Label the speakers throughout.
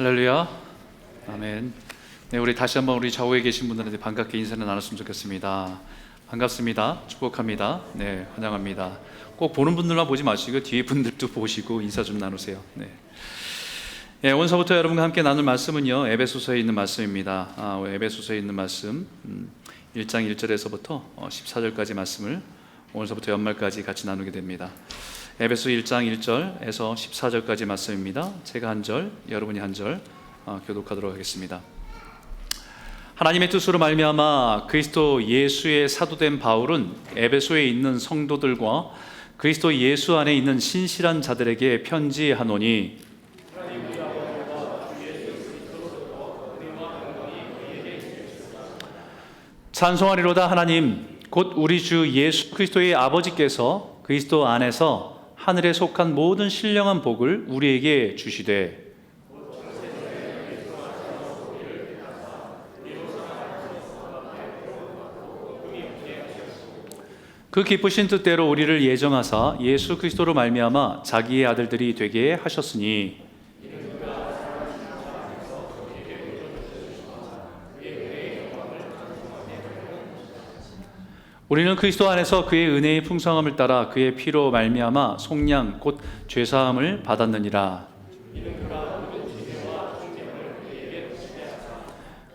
Speaker 1: 할렐루야. 아멘. 네, 우리 다시 한번 우리 좌우에 계신 분들한테 반갑게 인사를 나눴으면 좋겠습니다. 반갑습니다. 축복합니다. 네, 환영합니다. 꼭 보는 분들만 보지 마시고 뒤에 분들도 보시고 인사 좀 나누세요. 네. 네, 오늘서부터 여러분과 함께 나눌 말씀은요, 에베소서에 있는 말씀입니다. 에베소서에 있는 말씀 1장 1절에서부터 14절까지 말씀을 오늘서부터 연말까지 같이 나누게 됩니다. 에베소 1장 1절에서 14절까지 말씀입니다. 제가 한 절, 여러분이 한 절 교독하도록 하겠습니다. 하나님의 뜻으로 말미암아 그리스도 예수의 사도된 바울은 에베소에 있는 성도들과 그리스도 예수 안에 있는 신실한 자들에게 편지하노니, 찬송하리로다. 하나님 곧 우리 주 예수 그리스도의 아버지께서 그리스도 안에서 하늘에 속한 모든 신령한 복을 우리에게 주시되, 그 기쁘신 뜻대로 우리를 예정하사 예수 그리스도로 말미암아 자기의 아들들이 되게 하셨으니, 우리는 그리스도 안에서 그의 은혜의 풍성함을 따라 그의 피로 말미암아 속량 곧 죄사함을 받았느니라.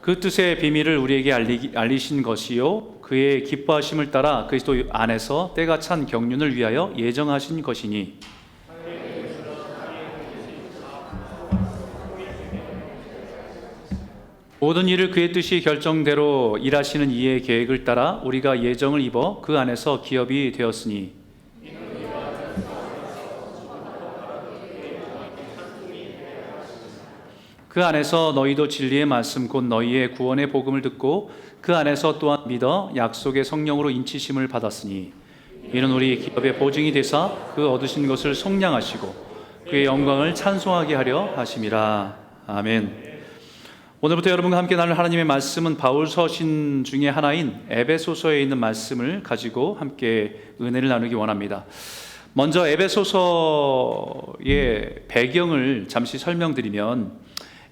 Speaker 1: 그 뜻의 비밀을 우리에게 알리신 것이요 그의 기뻐하심을 따라 그리스도 안에서 때가 찬 경륜을 위하여 예정하신 것이니, 모든 일을 그의 뜻이 결정대로 일하시는 이의 계획을 따라 우리가 예정을 입어 그 안에서 기업이 되었으니, 그 안에서 너희도 진리의 말씀 곧 너희의 구원의 복음을 듣고 그 안에서 또한 믿어 약속의 성령으로 인치심을 받았으니, 이는 우리 기업의 보증이 되사 그 얻으신 것을 속량하시고 그의 영광을 찬송하게 하려 하심이라. 아멘. 오늘부터 여러분과 함께 나눌 하나님의 말씀은 바울 서신 중에 하나인 에베소서에 있는 말씀을 가지고 함께 은혜를 나누기 원합니다. 먼저 에베소서의 배경을 잠시 설명드리면,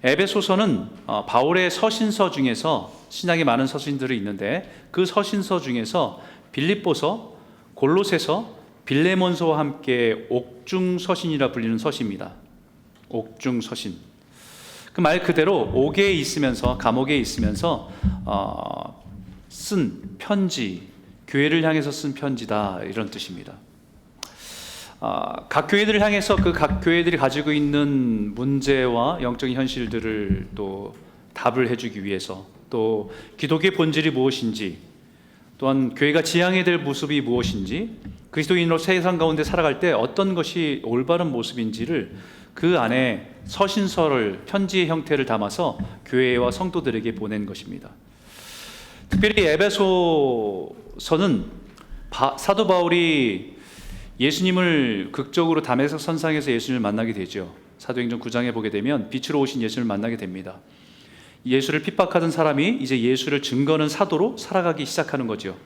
Speaker 1: 에베소서는 바울의 서신서 중에서, 신약에 많은 서신들이 있는데 그 서신서 중에서 빌립보서, 골로새서, 빌레몬서와 함께 옥중서신이라 불리는 서신입니다. 옥중서신. 그 말 그대로 옥에 있으면서, 감옥에 있으면서 쓴 편지, 교회를 향해서 쓴 편지다, 이런 뜻입니다. 각 교회들을 향해서 그 각 교회들이 가지고 있는 문제와 영적인 현실들을 또 답을 해주기 위해서, 또 기독교의 본질이 무엇인지, 또한 교회가 지향해야 될 모습이 무엇인지, 그리스도인으로 세상 가운데 살아갈 때 어떤 것이 올바른 모습인지를 그 안에 서신서를, 편지의 형태를 담아서 교회와 성도들에게 보낸 것입니다. 특별히 에베소서는 사도 바울이 예수님을 극적으로 다메섹 선상에서 예수님을 만나게 되죠. 사도행전 9장에 보게 되면 빛으로 오신 예수님을 만나게 됩니다. 예수를 핍박하던 사람이 이제 예수를 증거하는 사도로 살아가기 시작하는 거죠.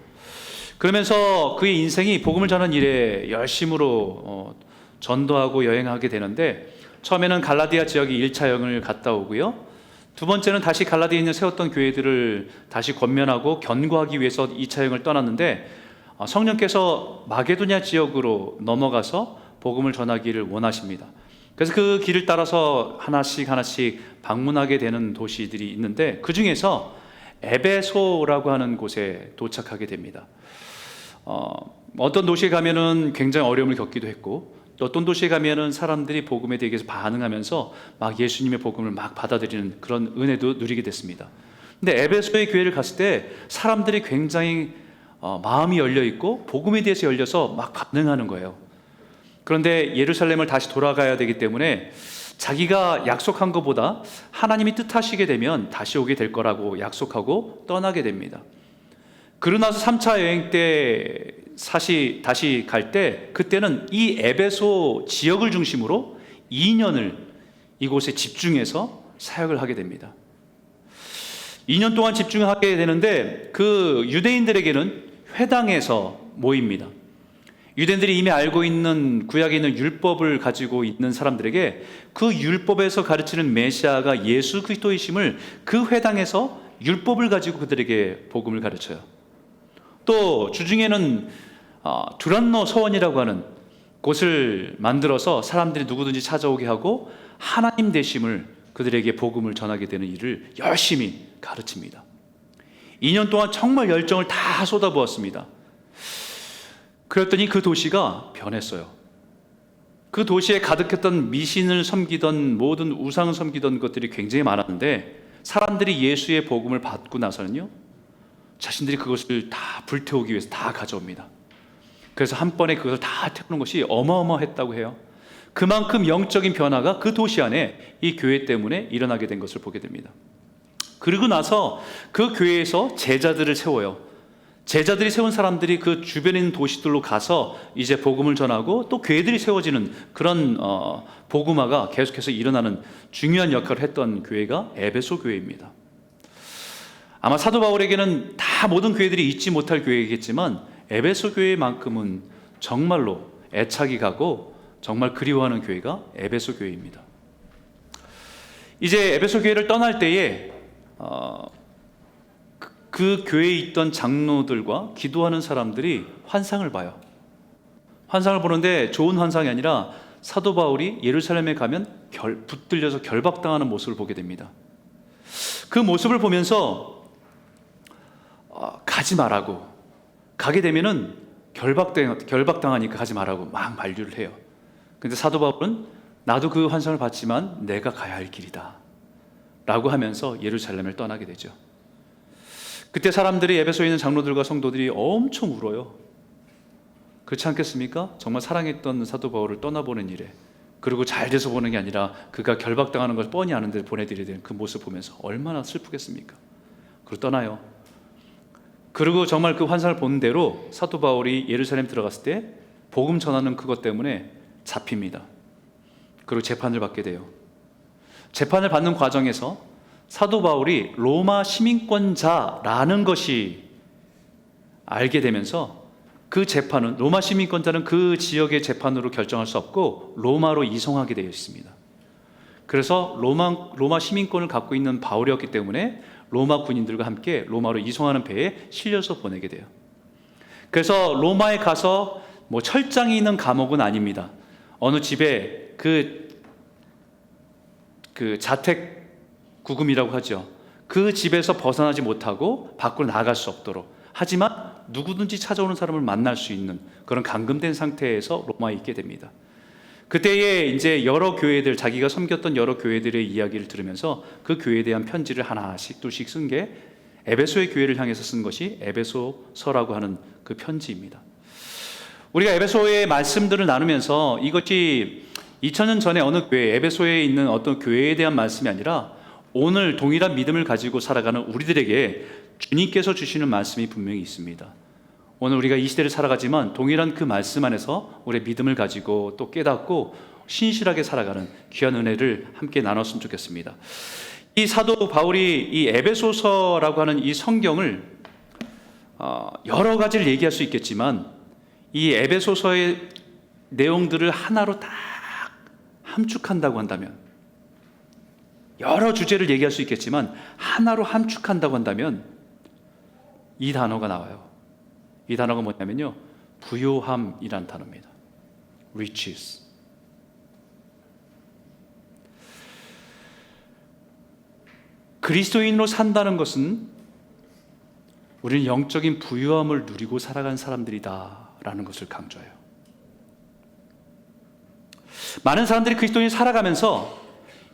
Speaker 1: 그러면서 그의 인생이 복음을 전하는 일에 열심으로 전도하고 여행하게 되는데, 처음에는 갈라디아 지역에 1차 여행을 갔다 오고요, 두 번째는 다시 갈라디아에 세웠던 교회들을 다시 권면하고 견고하기 위해서 2차 여행을 떠났는데, 성령께서 마게도냐 지역으로 넘어가서 복음을 전하기를 원하십니다. 그래서 그 길을 따라서 하나씩 방문하게 되는 도시들이 있는데, 그 중에서 에베소라고 하는 곳에 도착하게 됩니다. 어떤 도시에 가면은 굉장히 어려움을 겪기도 했고, 또 어떤 도시에 가면은 사람들이 복음에 대해서 반응하면서 막 예수님의 복음을 막 받아들이는 그런 은혜도 누리게 됐습니다. 근데 에베소의 교회를 갔을 때 사람들이 굉장히 마음이 열려 있고 복음에 대해서 열려서 막 반응하는 거예요. 그런데 예루살렘을 다시 돌아가야 되기 때문에 자기가 약속한 것보다 하나님이 뜻하시게 되면 다시 오게 될 거라고 약속하고 떠나게 됩니다. 그러고 나서 3차 여행 때 다시 갈 때, 그때는 이 에베소 지역을 중심으로 2년을 이곳에 집중해서 사역을 하게 됩니다. 2년 동안 집중하게 되는데, 그 유대인들에게는 회당에서 모입니다. 유대인들이 이미 알고 있는 구약에 있는 율법을 가지고 있는 사람들에게 그 율법에서 가르치는 메시아가 예수 그리스도이심을 그 회당에서 율법을 가지고 그들에게 복음을 가르쳐요. 또 주중에는 두란노 서원이라고 하는 곳을 만들어서 사람들이 누구든지 찾아오게 하고 하나님 되심을 그들에게 복음을 전하게 되는 일을 열심히 가르칩니다. 2년 동안 정말 열정을 다 쏟아부었습니다. 그랬더니 그 도시가 변했어요. 그 도시에 가득했던 미신을 섬기던 모든 우상을 섬기던 것들이 굉장히 많았는데 사람들이 예수의 복음을 받고 나서는요, 자신들이 그것을 다 불태우기 위해서 다 가져옵니다. 그래서 한 번에 그것을 다 태우는 것이 어마어마했다고 해요. 그만큼 영적인 변화가 그 도시 안에 이 교회 때문에 일어나게 된 것을 보게 됩니다. 그리고 나서 그 교회에서 제자들을 세워요. 제자들이 세운 사람들이 그 주변에 있는 도시들로 가서 이제 복음을 전하고 또 교회들이 세워지는 그런 복음화가 계속해서 일어나는 중요한 역할을 했던 교회가 에베소 교회입니다. 아마 사도 바울에게는 다 모든 교회들이 잊지 못할 교회이겠지만 에베소 교회만큼은 정말로 애착이 가고 정말 그리워하는 교회가 에베소 교회입니다. 이제 에베소 교회를 떠날 때에 그 교회에 있던 장로들과 기도하는 사람들이 환상을 봐요. 환상을 보는데 좋은 환상이 아니라 사도 바울이 예루살렘에 가면 붙들려서 결박당하는 모습을 보게 됩니다. 그 모습을 보면서 가지 말라고, 가게 되면은 결박당하니까 가지 말라고 막 만류를 해요. 근데 사도 바울은 나도 그 환상을 봤지만 내가 가야 할 길이다 라고 하면서 예루살렘을 떠나게 되죠. 그때 사람들이 에베소에 있는 장로들과 성도들이 엄청 울어요. 그렇지 않겠습니까? 정말 사랑했던 사도 바울을 떠나보는 일에, 그리고 잘 돼서 보는 게 아니라 그가 결박당하는 걸 뻔히 아는데 보내드려야 되는 그 모습 보면서 얼마나 슬프겠습니까? 그리고 떠나요. 그리고 정말 그 환상을 본 대로 사도 바울이 예루살렘 들어갔을 때 복음 전하는 그것 때문에 잡힙니다. 그리고 재판을 받게 돼요. 재판을 받는 과정에서 사도 바울이 로마 시민권자라는 것이 알게 되면서 그 재판은, 로마 시민권자는 그 지역의 재판으로 결정할 수 없고 로마로 이송하게 되어 있습니다. 그래서 로마 시민권을 갖고 있는 바울이었기 때문에 로마 군인들과 함께 로마로 이송하는 배에 실려서 보내게 돼요. 그래서 로마에 가서 뭐 철장이 있는 감옥은 아닙니다. 어느 집에 그 자택 구금이라고 하죠. 그 집에서 벗어나지 못하고 밖으로 나갈 수 없도록, 하지만 누구든지 찾아오는 사람을 만날 수 있는 그런 감금된 상태에서 로마에 있게 됩니다. 그때에 이제 여러 교회들, 자기가 섬겼던 여러 교회들의 이야기를 들으면서 그 교회에 대한 편지를 하나씩 둘씩 쓴 게 에베소의 교회를 향해서 쓴 것이 에베소서라고 하는 그 편지입니다. 우리가 에베소의 말씀들을 나누면서 이것이 2000년 전에 어느 교회, 에베소에 있는 어떤 교회에 대한 말씀이 아니라 오늘 동일한 믿음을 가지고 살아가는 우리들에게 주님께서 주시는 말씀이 분명히 있습니다. 오늘 우리가 이 시대를 살아가지만 동일한 그 말씀 안에서 우리의 믿음을 가지고 또 깨닫고 신실하게 살아가는 귀한 은혜를 함께 나눴으면 좋겠습니다. 이 사도 바울이 이 에베소서라고 하는 이 성경을 여러 가지를 얘기할 수 있겠지만 이 에베소서의 내용들을 하나로 딱 함축한다고 한다면, 여러 주제를 얘기할 수 있겠지만 하나로 함축한다고 한다면 이 단어가 나와요. 이 단어가 뭐냐면요, 부요함이란 단어입니다. riches. 그리스도인으로 산다는 것은 우리는 영적인 부요함을 누리고 살아간 사람들이다 라는 것을 강조해요. 많은 사람들이 그리스도인이 살아가면서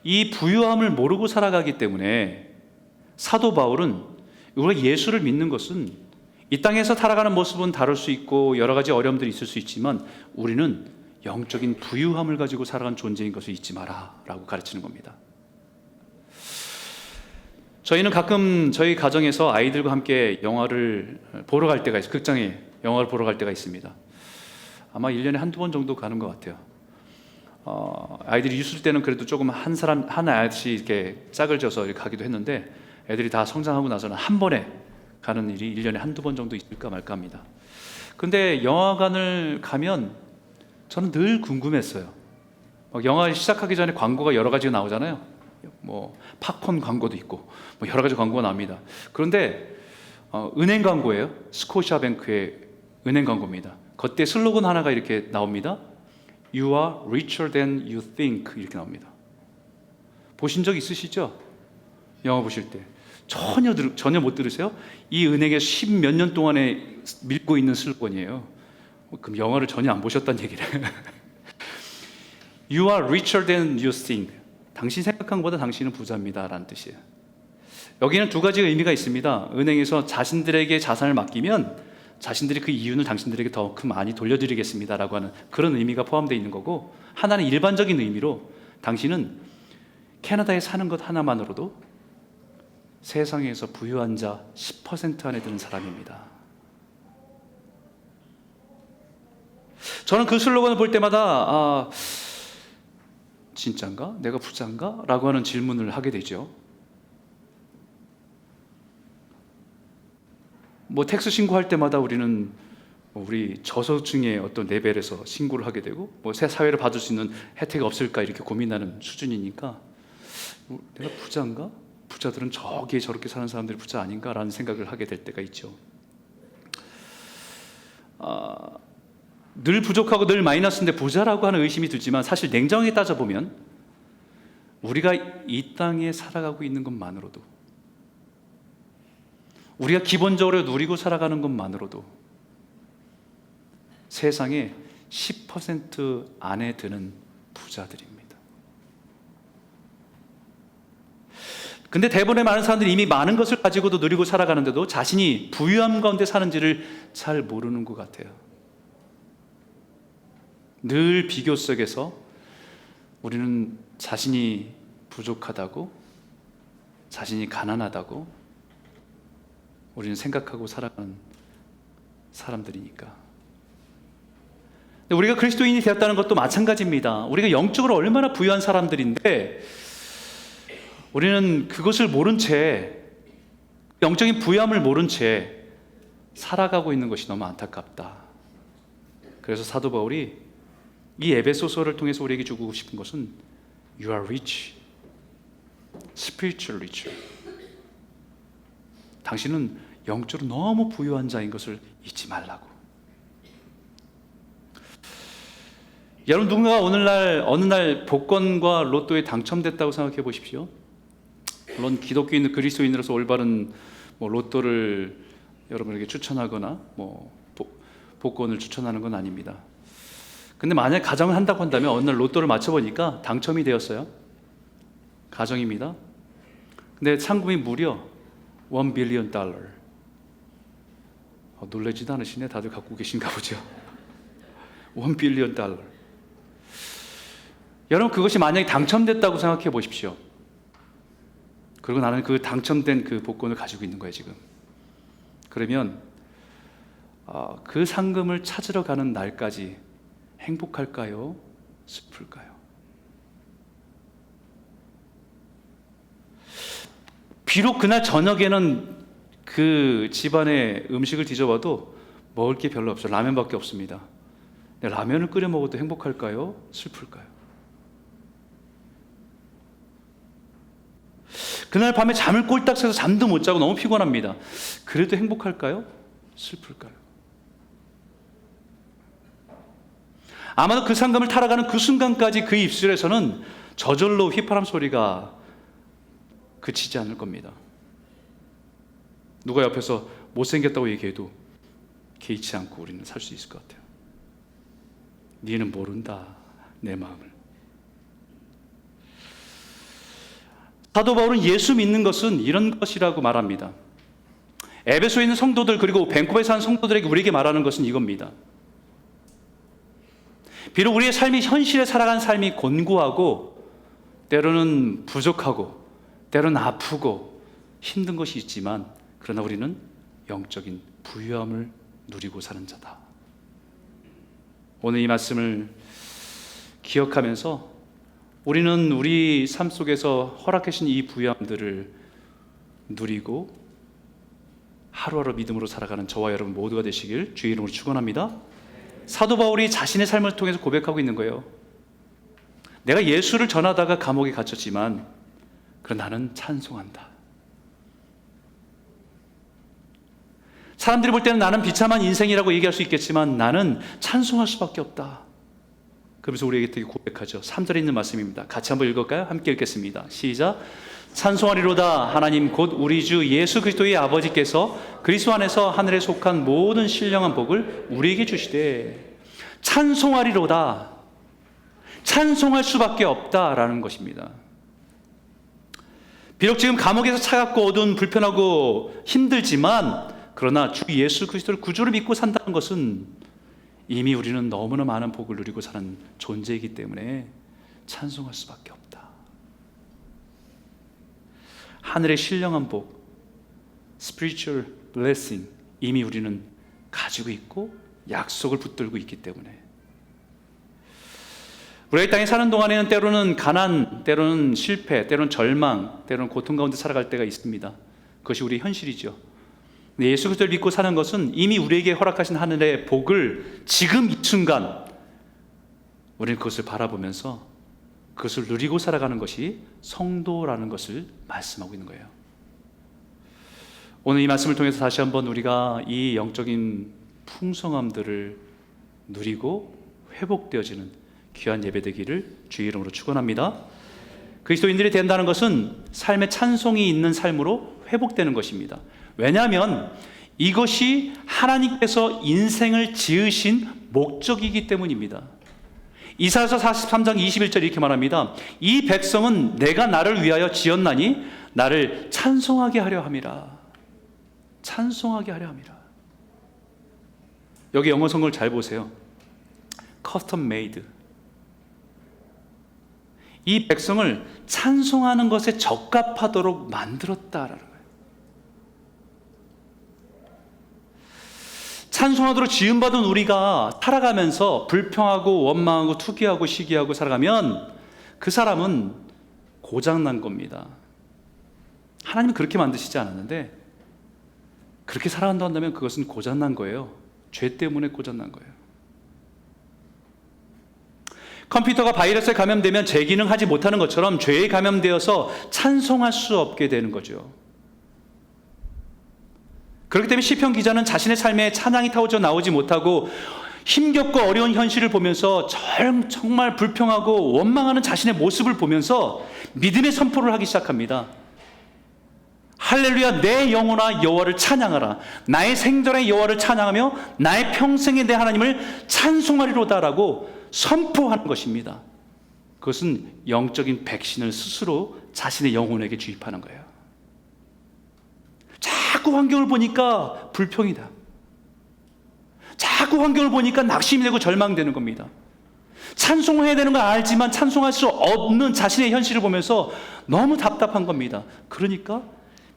Speaker 1: 이 부유함을 모르고 살아가기 때문에 사도 바울은 우리가 예수를 믿는 것은 이 땅에서 살아가는 모습은 다를 수 있고 여러 가지 어려움들이 있을 수 있지만 우리는 영적인 부유함을 가지고 살아가는 존재인 것을 잊지 마라 라고 가르치는 겁니다. 저희는 가끔 저희 가정에서 아이들과 함께 영화를 보러 갈 때가 있어요. 극장에 영화를 보러 갈 때가 있습니다. 아마 1년에 한두 번 정도 가는 것 같아요. 아이들이 있을 때는 그래도 조금 한 아이씩 이렇게 짝을 져서 이렇게 가기도 했는데 애들이 다 성장하고 나서는 한 번에 가는 일이 1년에 한두 번 정도 있을까 말까 합니다. 근데 영화관을 가면 저는 늘 궁금했어요. 영화 시작하기 전에 광고가 여러 가지가 나오잖아요. 뭐 팝콘 광고도 있고 뭐 여러 가지 광고가 나옵니다. 그런데 은행 광고예요. 스코시아뱅크의 은행 광고입니다. 그때 슬로건 하나가 이렇게 나옵니다. You are richer than you think. 이렇게 나옵니다. 보신 적 있으시죠? 영화 보실 때 전혀 못 들으세요? 이 은행에 10몇 년 동안에 밀고 있는 슬로건이에요. 그럼 영화를 전혀 안 보셨다는 얘기를. You are richer than you think. 당신 생각한 것보다 당신은 부자입니다 라는 뜻이에요. 여기는 두 가지 의미가 있습니다. 은행에서 자신들에게 자산을 맡기면 자신들이 그 이윤을 당신들에게 더 많이 돌려드리겠습니다 라고 하는 그런 의미가 포함되어 있는 거고, 하나는 일반적인 의미로 당신은 캐나다에 사는 것 하나만으로도 세상에서 부유한 자 10% 안에 드는 사람입니다. 저는 그 슬로건을 볼 때마다 진짠가? 내가 부자인가? 라고 하는 질문을 하게 되죠. 뭐 텍스 신고할 때마다 우리는 우리 저소득층의 어떤 레벨에서 신고를 하게 되고, 뭐 새 사회를 받을 수 있는 혜택이 없을까 이렇게 고민하는 수준이니까 내가 부자인가? 부자들은 저기에 저렇게 사는 사람들이 부자 아닌가라는 생각을 하게 될 때가 있죠. 늘 부족하고 늘 마이너스인데 부자라고 하는 의심이 들지만, 사실 냉정하게 따져보면 우리가 이 땅에 살아가고 있는 것만으로도, 우리가 기본적으로 누리고 살아가는 것만으로도 세상에 10% 안에 드는 부자들입니다. 근데 대부분의 많은 사람들이 이미 많은 것을 가지고도 누리고 살아가는데도 자신이 부유함 가운데 사는지를 잘 모르는 것 같아요. 늘 비교 속에서 우리는 자신이 부족하다고, 자신이 가난하다고 우리는 생각하고 살아가는 사람들이니까. 근데 우리가 그리스도인이 되었다는 것도 마찬가지입니다. 우리가 영적으로 얼마나 부유한 사람들인데 우리는 그것을 모른 채, 영적인 부유함을 모른 채 살아가고 있는 것이 너무 안타깝다. 그래서 사도 바울이 이 에베소서를 통해서 우리에게 주고 싶은 것은 You are rich, spiritual rich. 당신은 영적으로 너무 부유한 자인 것을 잊지 말라고. 여러분, 누군가 어느 날 복권과 로또에 당첨됐다고 생각해 보십시오. 물론 기독교인 그리스도인으로서 올바른 로또를 여러분에게 추천하거나 복권을 추천하는 건 아닙니다. 근데 만약 가정을 한다고 한다면 어느 날 로또를 맞춰보니까 당첨이 되었어요. 가정입니다. 근데 상금이 무려 $1 billion. 놀라지도 않으시네. 다들 갖고 계신가 보죠. $1 billion. 여러분, 그것이 만약에 당첨됐다고 생각해 보십시오. 그리고 나는 그 당첨된 그 복권을 가지고 있는 거예요 지금. 그러면 그 상금을 찾으러 가는 날까지 행복할까요? 슬플까요? 비록 그날 저녁에는 그 집안의 음식을 뒤져봐도 먹을 게 별로 없어요. 라면밖에 없습니다. 라면을 끓여 먹어도 행복할까요? 슬플까요? 그날 밤에 잠을 꼴딱 새서 잠도 못 자고 너무 피곤합니다. 그래도 행복할까요? 슬플까요? 아마도 그 상금을 타러가는 그 순간까지 그 입술에서는 저절로 휘파람 소리가 그치지 않을 겁니다. 누가 옆에서 못생겼다고 얘기해도 개의치 않고 우리는 살 수 있을 것 같아요. 니는 모른다 내 마음을. 사도 바울은 예수 믿는 것은 이런 것이라고 말합니다. 에베소에 있는 성도들, 그리고 밴쿠버에 사는 성도들에게 우리에게 말하는 것은 이겁니다. 비록 우리의 삶이 현실에 살아가는 삶이 곤고하고 때로는 부족하고 때로는 아프고 힘든 것이 있지만, 그러나 우리는 영적인 부유함을 누리고 사는 자다. 오늘 이 말씀을 기억하면서 우리는 우리 삶 속에서 허락하신 이 부유함들을 누리고 하루하루 믿음으로 살아가는 저와 여러분 모두가 되시길 주의 이름으로 축원합니다. 사도 바울이 자신의 삶을 통해서 고백하고 있는 거예요. 내가 예수를 전하다가 감옥에 갇혔지만 그러나 나는 찬송한다. 사람들이 볼 때는 나는 비참한 인생이라고 얘기할 수 있겠지만 나는 찬송할 수밖에 없다. 그러면서 우리에게 되게 고백하죠. 3절에 있는 말씀입니다. 같이 한번 읽을까요? 함께 읽겠습니다. 시작. 찬송하리로다. 하나님 곧 우리 주 예수 그리스도의 아버지께서 그리스도 안에서 하늘에 속한 모든 신령한 복을 우리에게 주시되. 찬송하리로다. 찬송할 수밖에 없다라는 것입니다. 비록 지금 감옥에서 차갑고 어두운 불편하고 힘들지만 그러나 주 예수 그리스도를 구주로 믿고 산다는 것은 이미 우리는 너무나 많은 복을 누리고 사는 존재이기 때문에 찬송할 수밖에 없다. 하늘의 신령한 복, spiritual blessing, 이미 우리는 가지고 있고 약속을 붙들고 있기 때문에 우리가 이 땅에 사는 동안에는 때로는 가난, 때로는 실패, 때로는 절망, 때로는 고통 가운데 살아갈 때가 있습니다. 그것이 우리의 현실이죠. 예수 그리스도를 믿고 사는 것은 이미 우리에게 허락하신 하늘의 복을 지금 이 순간 우리는 그것을 바라보면서 그것을 누리고 살아가는 것이 성도라는 것을 말씀하고 있는 거예요. 오늘 이 말씀을 통해서 다시 한번 우리가 이 영적인 풍성함들을 누리고 회복되어지는 귀한 예배되기를 주의 이름으로 축원합니다. 그리스도인들이 된다는 것은 삶의 찬송이 있는 삶으로 회복되는 것입니다. 왜냐하면 이것이 하나님께서 인생을 지으신 목적이기 때문입니다. 이사야서 43장 21절 이렇게 말합니다. 이 백성은 내가 나를 위하여 지었나니 나를 찬송하게 하려 함이라. 찬송하게 하려 함이라. 여기 영어 성경을 잘 보세요. custom made. 이 백성을 찬송하는 것에 적합하도록 만들었다라는 거예요. 찬송하도록 지음받은 우리가 살아가면서 불평하고 원망하고 투기하고 시기하고 살아가면 그 사람은 고장난 겁니다. 하나님은 그렇게 만드시지 않았는데 그렇게 살아간다 한다면 그것은 고장난 거예요. 죄 때문에 고장난 거예요. 컴퓨터가 바이러스에 감염되면 재기능하지 못하는 것처럼 죄에 감염되어서 찬송할 수 없게 되는 거죠. 그렇기 때문에 시편 기자는 자신의 삶에 찬양이 타오져 나오지 못하고 힘겹고 어려운 현실을 보면서 정말 불평하고 원망하는 자신의 모습을 보면서 믿음의 선포를 하기 시작합니다. 할렐루야, 내 영혼아 여호와를 찬양하라. 나의 생전의 여호와를 찬양하며 나의 평생에 내 하나님을 찬송하리로다라고 선포하는 것입니다. 그것은 영적인 백신을 스스로 자신의 영혼에게 주입하는 거예요. 자꾸 환경을 보니까 불평이다. 자꾸 환경을 보니까 낙심이 되고 절망되는 겁니다. 찬송해야 되는 걸 알지만 찬송할 수 없는 자신의 현실을 보면서 너무 답답한 겁니다. 그러니까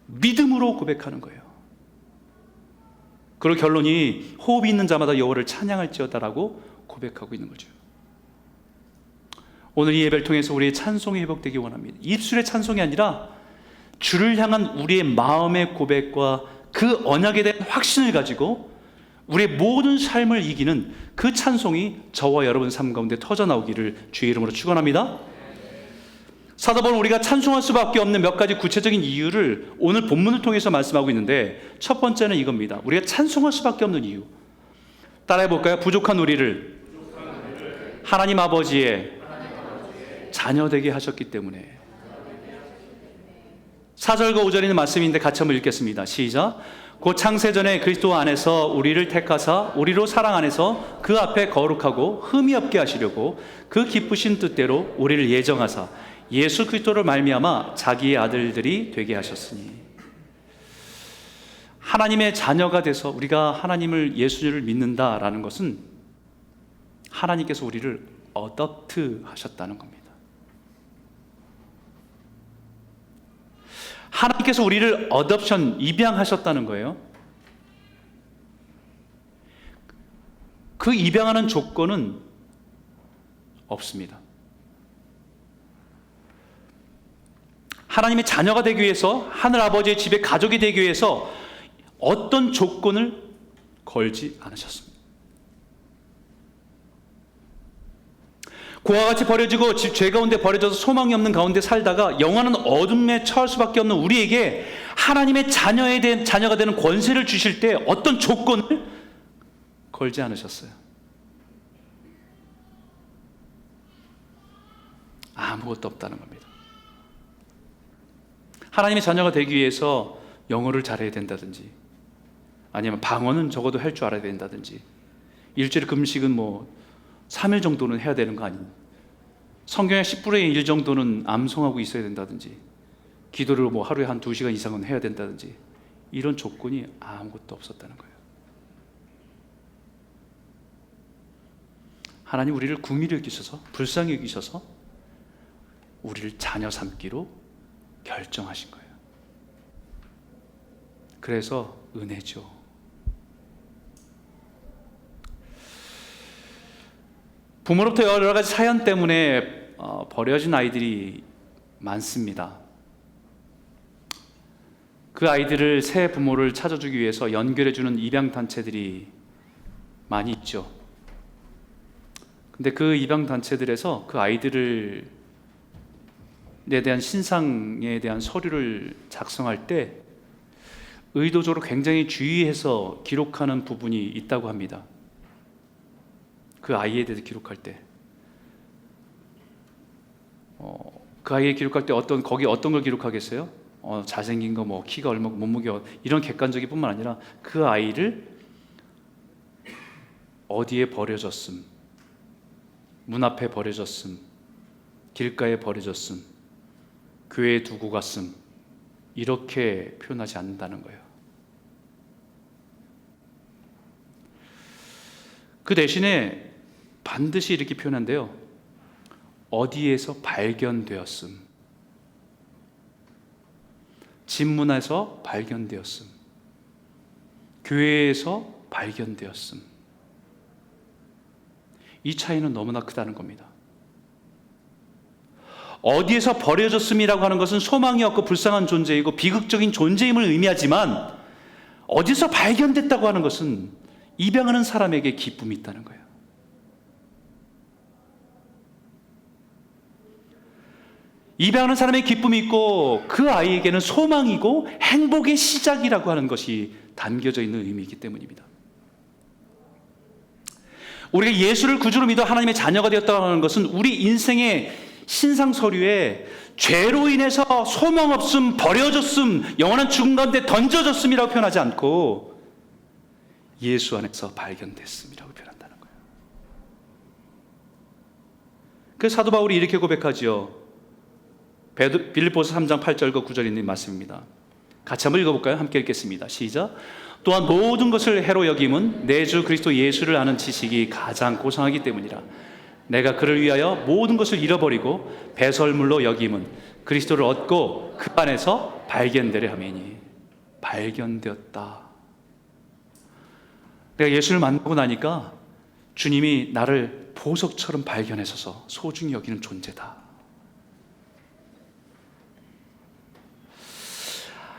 Speaker 1: 믿음으로 고백하는 거예요. 그리고 결론이 호흡이 있는 자마다 여호와를 찬양할지어다라고 고백하고 있는 거죠. 오늘 이 예배를 통해서 우리의 찬송이 회복되기 원합니다. 입술의 찬송이 아니라 주를 향한 우리의 마음의 고백과 그 언약에 대한 확신을 가지고 우리의 모든 삶을 이기는 그 찬송이 저와 여러분 삶 가운데 터져 나오기를 주의 이름으로 축원합니다. 사도 바울은 우리가 찬송할 수밖에 없는 몇 가지 구체적인 이유를 오늘 본문을 통해서 말씀하고 있는데 첫 번째는 이겁니다. 우리가 찬송할 수밖에 없는 이유. 따라해 볼까요? 부족한 우리를 하나님 아버지의 자녀 되게 하셨기 때문에. 4절과 5절에 있는 말씀인데 같이 한번 읽겠습니다. 시작. 곧 창세전에 그리스도 안에서 우리를 택하사 우리로 사랑 안에서 그 앞에 거룩하고 흠이 없게 하시려고 그 기쁘신 뜻대로 우리를 예정하사 예수 그리스도를 말미암아 자기의 아들들이 되게 하셨으니. 하나님의 자녀가 돼서 우리가 하나님을 예수를 믿는다라는 것은 하나님께서 우리를 어댑트 하셨다는 겁니다. 하나님께서 우리를 어댑션, 입양하셨다는 거예요. 그 입양하는 조건은 없습니다. 하나님의 자녀가 되기 위해서, 하늘 아버지의 집에 가족이 되기 위해서 어떤 조건을 걸지 않으셨습니다. 그와 같이 버려지고 죄 가운데 버려져서 소망이 없는 가운데 살다가 영원한 어둠에 처할 수밖에 없는 우리에게 하나님의 자녀가 되는 권세를 주실 때 어떤 조건을 걸지 않으셨어요. 아무것도 없다는 겁니다. 하나님의 자녀가 되기 위해서 영어를 잘해야 된다든지, 아니면 방언은 적어도 할 줄 알아야 된다든지, 일주일 금식은 3일 정도는 해야 되는 거 아니니, 성경의 10분의 1 정도는 암송하고 있어야 된다든지, 기도를 하루에 한 2시간 이상은 해야 된다든지, 이런 조건이 아무것도 없었다는 거예요. 하나님 우리를 긍휼히 여기셔서, 불쌍히 여기셔서 우리를 자녀 삼기로 결정하신 거예요. 그래서 은혜죠. 부모로부터 여러 가지 사연 때문에 버려진 아이들이 많습니다. 그 아이들을 새 부모를 찾아주기 위해서 연결해주는 입양단체들이 많이 있죠. 근데 그 입양단체들에서 그 아이들에 대한 신상에 대한 서류를 작성할 때 의도적으로 굉장히 주의해서 기록하는 부분이 있다고 합니다. 그 아이에 대해서 기록할 때, 그 아이에 기록할 때 거기 어떤 걸 기록하겠어요? 잘생긴 거, 키가 얼마고, 몸무게, 이런 객관적인 뿐만 아니라 그 아이를 어디에 버려졌음, 문 앞에 버려졌음, 길가에 버려졌음, 교회에 두고 갔음, 이렇게 표현하지 않는다는 거예요. 그 대신에 반드시 이렇게 표현한대요. 어디에서 발견되었음, 집 문에서 발견되었음, 교회에서 발견되었음. 이 차이는 너무나 크다는 겁니다. 어디에서 버려졌음이라고 하는 것은 소망이 없고 불쌍한 존재이고 비극적인 존재임을 의미하지만, 어디서 발견됐다고 하는 것은 입양하는 사람에게 기쁨이 있다는 거예요. 입양하는 사람의 기쁨이 있고 그 아이에게는 소망이고 행복의 시작이라고 하는 것이 담겨져 있는 의미이기 때문입니다. 우리가 예수를 구주로 믿어 하나님의 자녀가 되었다고 하는 것은 우리 인생의 신상 서류에 죄로 인해서 소망 없음, 버려졌음, 영원한 죽음 가운데 던져졌음이라고 표현하지 않고 예수 안에서 발견됐음이라고 표현한다는 거예요. 그래서 사도 바울이 이렇게 고백하지요. 빌립보서 3장 8절과 9절에 있는 말씀입니다. 같이 한번 읽어볼까요? 함께 읽겠습니다. 시작. 또한 모든 것을 해로 여김은 내 주 그리스도 예수를 아는 지식이 가장 고상하기 때문이라. 내가 그를 위하여 모든 것을 잃어버리고 배설물로 여김은 그리스도를 얻고 그 안에서 발견되려 함이니. 발견되었다. 내가 예수를 만나고 나니까 주님이 나를 보석처럼 발견하셔서 소중히 여기는 존재다.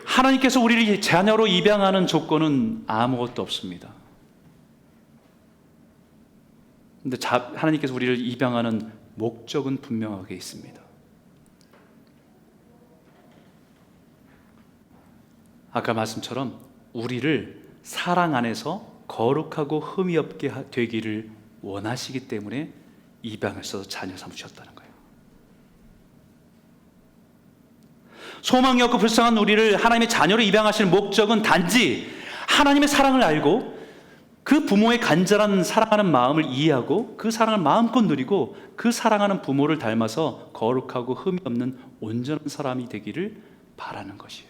Speaker 1: 하나님께서 우리를 자녀로 입양하는 조건은 아무것도 없습니다. 근데 하나님께서 우리를 입양하는 목적은 분명하게 있습니다. 아까 말씀처럼 우리를 사랑 안에서 거룩하고 흠이 없게 되기를 원하시기 때문에 입양하셔서 자녀 삼으셨다는 거예요. 소망이 없고 불쌍한 우리를 하나님의 자녀로 입양하시는 목적은 단지 하나님의 사랑을 알고 그 부모의 간절한 사랑하는 마음을 이해하고 그 사랑을 마음껏 누리고 그 사랑하는 부모를 닮아서 거룩하고 흠이 없는 온전한 사람이 되기를 바라는 것이에요.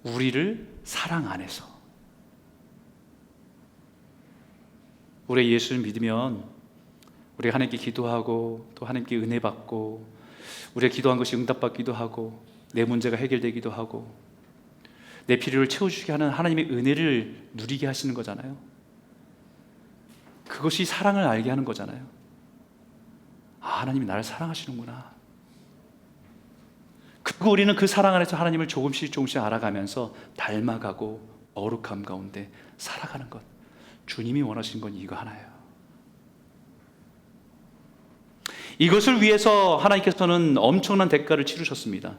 Speaker 1: 우리를 사랑 안에서, 우리가 예수를 믿으면 우리가 하나님께 기도하고 또 하나님께 은혜 받고 우리가 기도한 것이 응답받기도 하고 내 문제가 해결되기도 하고 내 필요를 채워주게 하는 하나님의 은혜를 누리게 하시는 거잖아요. 그것이 사랑을 알게 하는 거잖아요. 아, 하나님이 나를 사랑하시는구나. 그리고 우리는 그 사랑 안에서 하나님을 조금씩 조금씩 알아가면서 닮아가고 거룩함 가운데 살아가는 것. 주님이 원하시는 건 이거 하나예요. 이것을 위해서 하나님께서는 엄청난 대가를 치르셨습니다.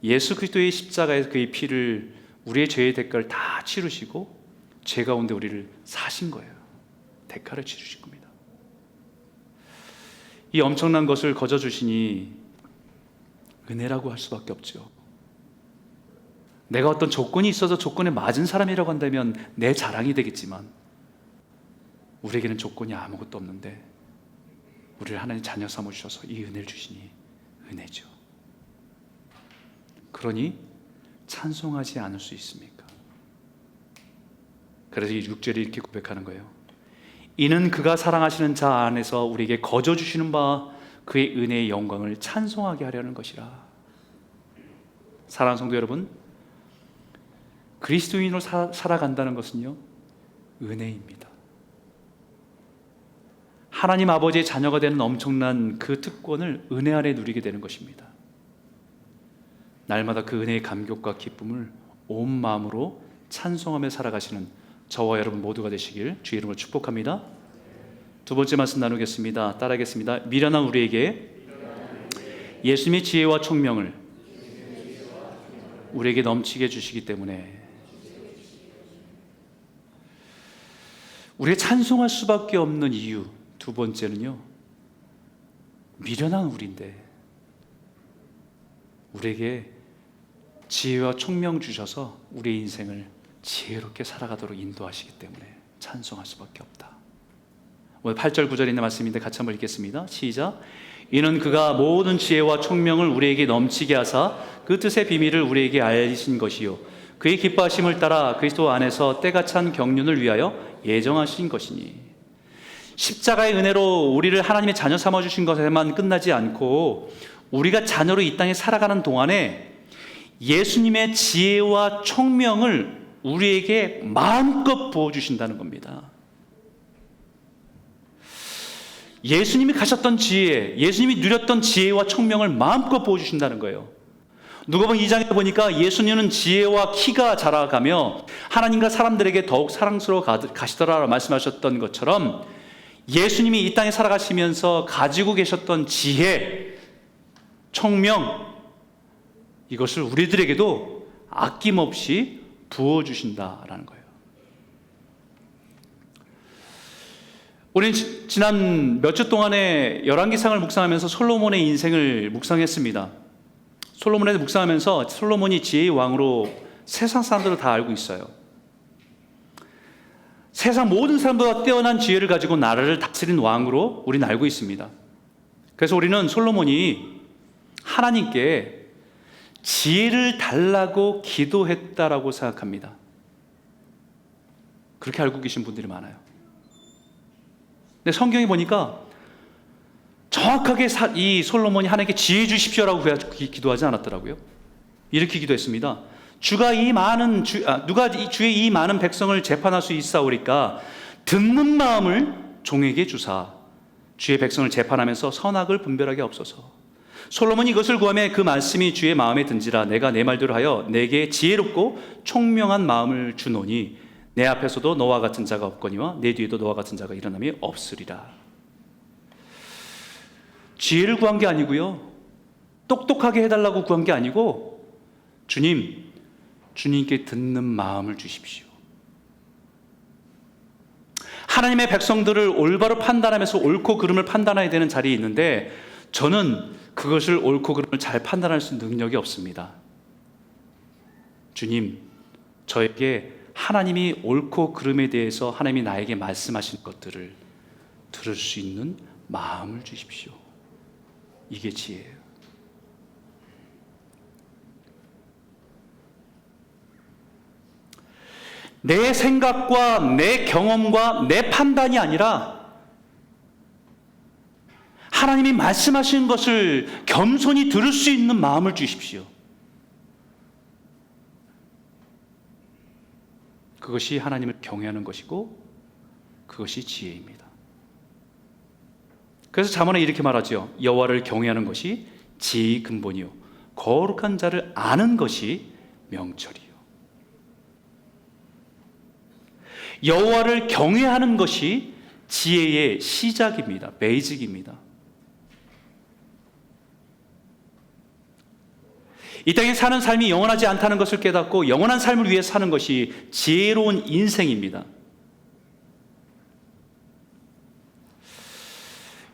Speaker 1: 예수 그리스도의 십자가에서 그의 피를, 우리의 죄의 대가를 다 치르시고 죄 가운데 우리를 사신 거예요. 대가를 치르신 겁니다. 이 엄청난 것을 거저 주시니 은혜라고 할 수밖에 없죠. 내가 어떤 조건이 있어서 조건에 맞은 사람이라고 한다면 내 자랑이 되겠지만, 우리에게는 조건이 아무것도 없는데 우리를 하나님 자녀 삼아주셔서 이 은혜를 주시니 은혜죠. 그러니 찬송하지 않을 수 있습니까? 그래서 이 6절이 이렇게 고백하는 거예요. 이는 그가 사랑하시는 자 안에서 우리에게 거저 주시는 바 그의 은혜의 영광을 찬송하게 하려는 것이라. 사랑하는 성도 여러분, 그리스도인으로 살아간다는 것은요, 은혜입니다. 하나님 아버지의 자녀가 되는 엄청난 그 특권을 은혜 안에 누리게 되는 것입니다. 날마다 그 은혜의 감격과 기쁨을 온 마음으로 찬송하며 살아가시는 저와 여러분 모두가 되시길 주의 이름으로 축복합니다. 두 번째 말씀 나누겠습니다. 따라하겠습니다. 미련한 우리에게 예수님의 지혜와 총명을 우리에게 넘치게 주시기 때문에 우리가 찬송할 수밖에 없는 이유, 두 번째는요, 미련한 우리인데 우리에게 지혜와 총명 주셔서 우리의 인생을 지혜롭게 살아가도록 인도하시기 때문에 찬송할 수밖에 없다. 오늘 8절 9절에 있는 말씀인데 같이 한번 읽겠습니다. 시작. 이는 그가 모든 지혜와 총명을 우리에게 넘치게 하사 그 뜻의 비밀을 우리에게 알리신 것이요 그의 기뻐하심을 따라 그리스도 안에서 때가 찬 경륜을 위하여 예정하신 것이니. 십자가의 은혜로 우리를 하나님의 자녀 삼아주신 것에만 끝나지 않고 우리가 자녀로 이 땅에 살아가는 동안에 예수님의 지혜와 총명을 우리에게 마음껏 부어주신다는 겁니다. 예수님이 가셨던 지혜, 예수님이 누렸던 지혜와 총명을 마음껏 부어주신다는 거예요. 누가복음 2장에 보니까 예수님은 지혜와 키가 자라가며 하나님과 사람들에게 더욱 사랑스러워 가시더라 말씀하셨던 것처럼 예수님이 이 땅에 살아가시면서 가지고 계셨던 지혜, 총명, 이것을 우리들에게도 아낌없이 부어주신다라는 거예요. 우리는 지난 몇 주 동안에 열왕기상을 묵상하면서 솔로몬의 인생을 묵상했습니다. 솔로몬에 묵상하면서 솔로몬이 지혜의 왕으로 세상 사람들을 다 알고 있어요. 세상 모든 사람보다 뛰어난 지혜를 가지고 나라를 다스린 왕으로 우리는 알고 있습니다. 그래서 우리는 솔로몬이 하나님께 지혜를 달라고 기도했다라고 생각합니다. 그렇게 알고 계신 분들이 많아요. 근데 성경에 보니까 정확하게 이 솔로몬이 하나님께 지혜 주십시오라고 기도하지 않았더라고요. 이렇게 기도했습니다. 누가 주의 이 많은 백성을 재판할 수 있사오리까 듣는 마음을 종에게 주사 주의 백성을 재판하면서 선악을 분별하게 없소서. 솔로몬이 이것을 구하며 그 말씀이 주의 마음에 든지라 내가 내 말대로 하여 내게 지혜롭고 총명한 마음을 주노니 내 앞에서도 너와 같은 자가 없거니와 내 뒤에도 너와 같은 자가 일어남이 없으리라. 지혜를 구한 게 아니고요, 똑똑하게 해달라고 구한 게 아니고 주님께 듣는 마음을 주십시오. 하나님의 백성들을 올바로 판단하면서 옳고 그름을 판단해야 되는 자리에 있는데 저는 그것을 옳고 그름을 잘 판단할 수 있는 능력이 없습니다. 주님, 저에게 하나님이 옳고 그름에 대해서 하나님이 나에게 말씀하신 것들을 들을 수 있는 마음을 주십시오. 이게 지혜예요. 내 생각과 내 경험과 내 판단이 아니라 하나님이 말씀하시는 것을 겸손히 들을 수 있는 마음을 주십시오. 그것이 하나님을 경외하는 것이고 그것이 지혜입니다. 그래서 잠언에 이렇게 말하죠. 여호와를 경외하는 것이 지혜의 근본이요 거룩한 자를 아는 것이 명철이요. 여호와를 경외하는 것이 지혜의 시작입니다. 베이직입니다. 이 땅에 사는 삶이 영원하지 않다는 것을 깨닫고 영원한 삶을 위해 사는 것이 지혜로운 인생입니다.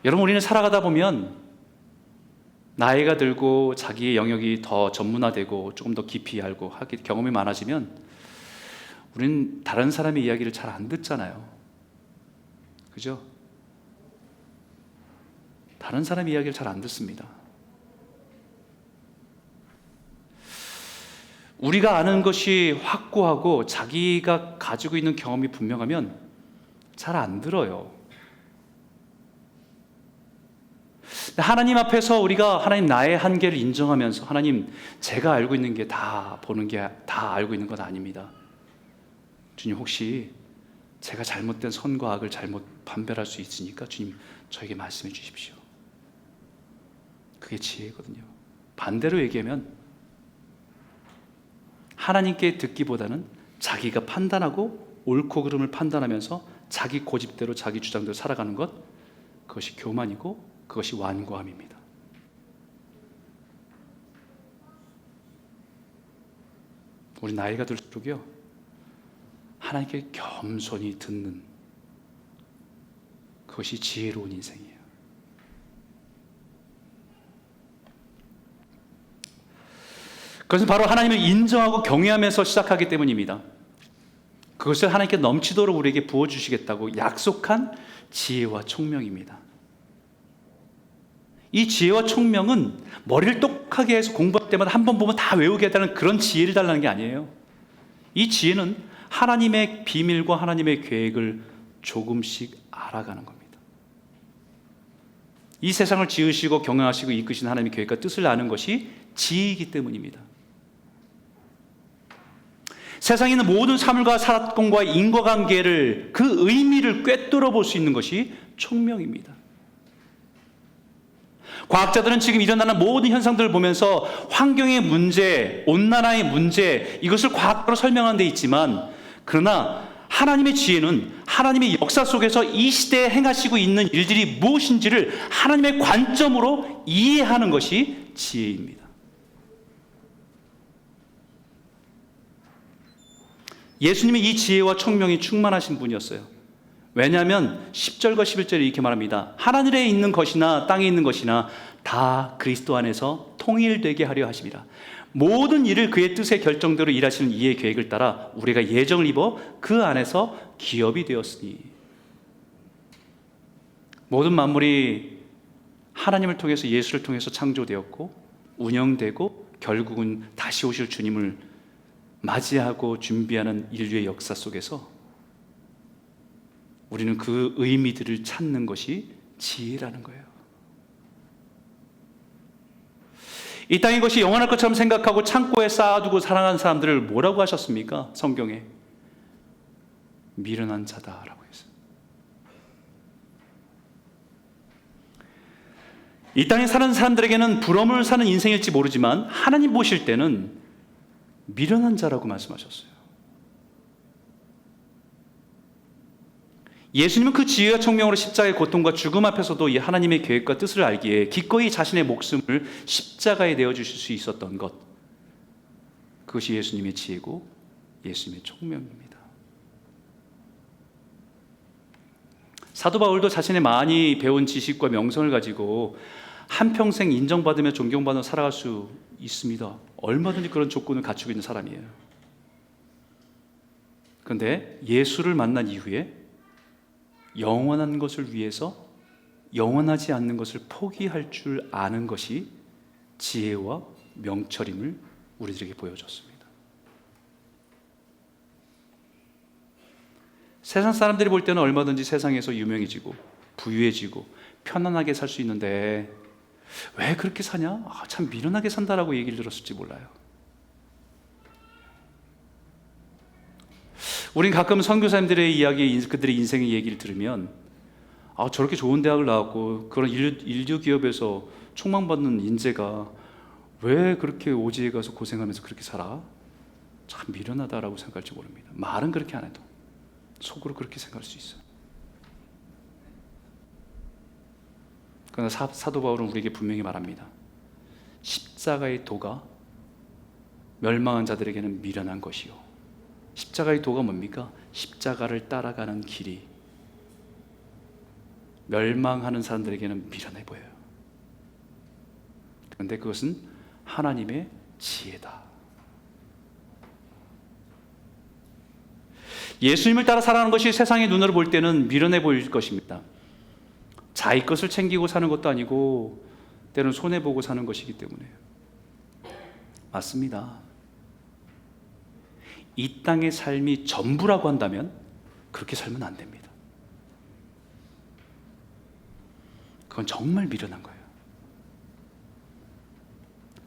Speaker 1: 여러분, 우리는 살아가다 보면 나이가 들고 자기의 영역이 더 전문화되고 조금 더 깊이 알고 경험이 많아지면 우리는 다른 사람의 이야기를 잘 안 듣잖아요. 그죠? 다른 사람의 이야기를 잘 안 듣습니다. 우리가 아는 것이 확고하고 자기가 가지고 있는 경험이 분명하면 잘 안 들어요. 하나님 앞에서 우리가 하나님 나의 한계를 인정하면서 하나님 제가 알고 있는 게 다 보는 게 다 알고 있는 건 아닙니다. 주님 혹시 제가 잘못된 선과 악을 잘못 판별할 수 있으니까 주님 저에게 말씀해 주십시오. 그게 지혜거든요. 반대로 얘기하면 하나님께 듣기보다는 자기가 판단하고 옳고 그름을 판단하면서 자기 고집대로 자기 주장대로 살아가는 것, 그것이 교만이고 그것이 완고함입니다. 우리 나이가 들수록요 하나님께 겸손히 듣는 그것이 지혜로운 인생이에요. 그것은 바로 하나님을 인정하고 경외하면서 시작하기 때문입니다. 그것을 하나님께 넘치도록 우리에게 부어주시겠다고 약속한 지혜와 총명입니다. 이 지혜와 총명은 머리를 똑하게 해서 공부할 때마다 한 번 보면 다 외우게 해달라는 그런 지혜를 달라는 게 아니에요. 이 지혜는 하나님의 비밀과 하나님의 계획을 조금씩 알아가는 겁니다. 이 세상을 지으시고 경영하시고 이끄신 하나님의 계획과 뜻을 아는 것이 지혜이기 때문입니다. 세상에 있는 모든 사물과 사건과의 인과관계를 그 의미를 꿰뚫어 볼 수 있는 것이 총명입니다. 과학자들은 지금 일어나는 모든 현상들을 보면서 환경의 문제, 온난화의 문제, 이것을 과학으로 설명하는 데 있지만, 그러나 하나님의 지혜는 하나님의 역사 속에서 이 시대에 행하시고 있는 일들이 무엇인지를 하나님의 관점으로 이해하는 것이 지혜입니다. 예수님이 이 지혜와 총명이 충만하신 분이었어요. 왜냐하면 10절과 11절에 이렇게 말합니다. 하늘에 있는 것이나 땅에 있는 것이나 다 그리스도 안에서 통일되게 하려 하심이라. 모든 일을 그의 뜻의 결정대로 일하시는 이의 계획을 따라 우리가 예정을 입어 그 안에서 기업이 되었으니. 모든 만물이 하나님을 통해서 예수를 통해서 창조되었고 운영되고 결국은 다시 오실 주님을 맞이하고 준비하는 인류의 역사 속에서 우리는 그 의미들을 찾는 것이 지혜라는 거예요. 이 땅의 것이 영원할 것처럼 생각하고 창고에 쌓아두고 살아가는 사람들을 뭐라고 하셨습니까? 성경에 미련한 자다라고 했어요. 이 땅에 사는 사람들에게는 부러움을 사는 인생일지 모르지만 하나님 보실 때는 미련한 자라고 말씀하셨어요. 예수님은 그 지혜와 총명으로 십자가의 고통과 죽음 앞에서도 이 하나님의 계획과 뜻을 알기에 기꺼이 자신의 목숨을 십자가에 내어주실 수 있었던 것, 그것이 예수님의 지혜고 예수님의 총명입니다. 사도 바울도 자신의 많이 배운 지식과 명성을 가지고 한평생 인정받으며 존경받으며 살아갈 수 있습니다. 얼마든지 그런 조건을 갖추고 있는 사람이에요. 그런데 예수를 만난 이후에 영원한 것을 위해서 영원하지 않는 것을 포기할 줄 아는 것이 지혜와 명철임을 우리들에게 보여줬습니다. 세상 사람들이 볼 때는 얼마든지 세상에서 유명해지고 부유해지고 편안하게 살 수 있는데 왜 그렇게 사냐? 참 미련하게 산다라고 얘기를 들었을지 몰라요. 우린 가끔 선교사님들의 이야기, 그들의 인생의 얘기를 들으면 저렇게 좋은 대학을 나왔고 그런 인류 기업에서 촉망받는 인재가 왜 그렇게 오지에 가서 고생하면서 그렇게 살아? 참 미련하다라고 생각할지 모릅니다. 말은 그렇게 안 해도 속으로 그렇게 생각할 수 있어요. 그러나 사도 바울은 우리에게 분명히 말합니다. 십자가의 도가 멸망한 자들에게는 미련한 것이요, 십자가의 도가 뭡니까? 십자가를 따라가는 길이 멸망하는 사람들에게는 미련해 보여요. 그런데 그것은 하나님의 지혜다. 예수님을 따라 살아가는 것이 세상의 눈으로 볼 때는 미련해 보일 것입니다. 자기 것을 챙기고 사는 것도 아니고 때로는 손해보고 사는 것이기 때문에. 맞습니다. 이 땅의 삶이 전부라고 한다면 그렇게 살면 안 됩니다. 그건 정말 미련한 거예요.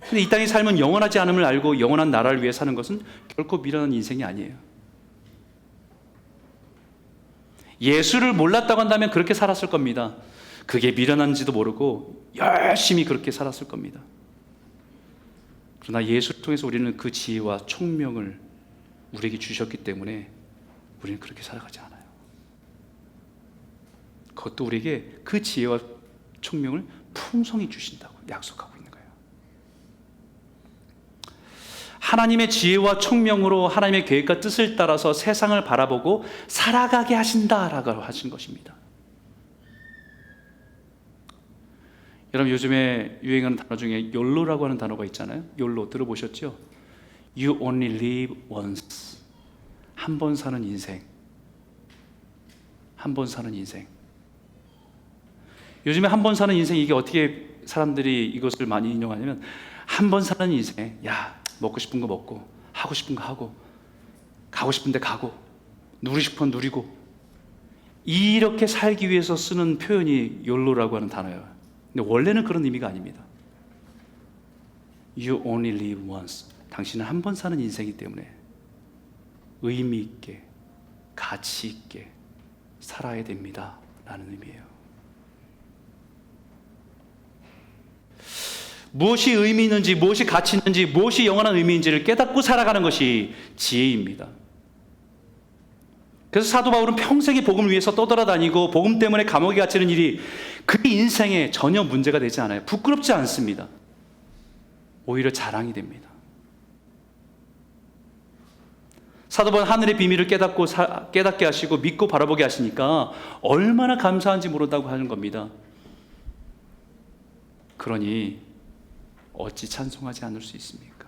Speaker 1: 근데 이 땅의 삶은 영원하지 않음을 알고 영원한 나라를 위해 사는 것은 결코 미련한 인생이 아니에요. 예수를 몰랐다고 한다면 그렇게 살았을 겁니다. 그게 미련한지도 모르고 열심히 그렇게 살았을 겁니다. 그러나 예수를 통해서 우리는 그 지혜와 총명을 우리에게 주셨기 때문에 우리는 그렇게 살아가지 않아요. 그것도 우리에게 그 지혜와 총명을 풍성히 주신다고 약속하고 있는 거예요. 하나님의 지혜와 총명으로 하나님의 계획과 뜻을 따라서 세상을 바라보고 살아가게 하신다라고 하신 것입니다. 여러분, 요즘에 유행하는 단어 중에 YOLO라고 하는 단어가 있잖아요. YOLO 들어보셨죠? You only live once. 한 번 사는 인생. 한 번 사는 인생. 요즘에 한 번 사는 인생, 이게 어떻게 사람들이 이것을 많이 인용하냐면, 한 번 사는 인생, 야, 먹고 싶은 거 먹고, 하고 싶은 거 하고, 가고 싶은 데 가고, 누리고 싶은 거 누리고, 이렇게 살기 위해서 쓰는 표현이 YOLO라고 하는 단어예요. 근데 원래는 그런 의미가 아닙니다. You only live once. 당신은 한 번 사는 인생이기 때문에 의미 있게, 가치 있게 살아야 됩니다 라는 의미예요. 무엇이 의미 있는지, 무엇이 가치 있는지, 무엇이 영원한 의미인지를 깨닫고 살아가는 것이 지혜입니다. 그래서 사도 바울은 평생에 복음을 위해서 떠돌아다니고 복음 때문에 감옥에 갇히는 일이 그 인생에 전혀 문제가 되지 않아요. 부끄럽지 않습니다. 오히려 자랑이 됩니다. 사도 바울은 하늘의 비밀을 깨닫게 하시고 믿고 바라보게 하시니까 얼마나 감사한지 모른다고 하는 겁니다. 그러니 어찌 찬송하지 않을 수 있습니까?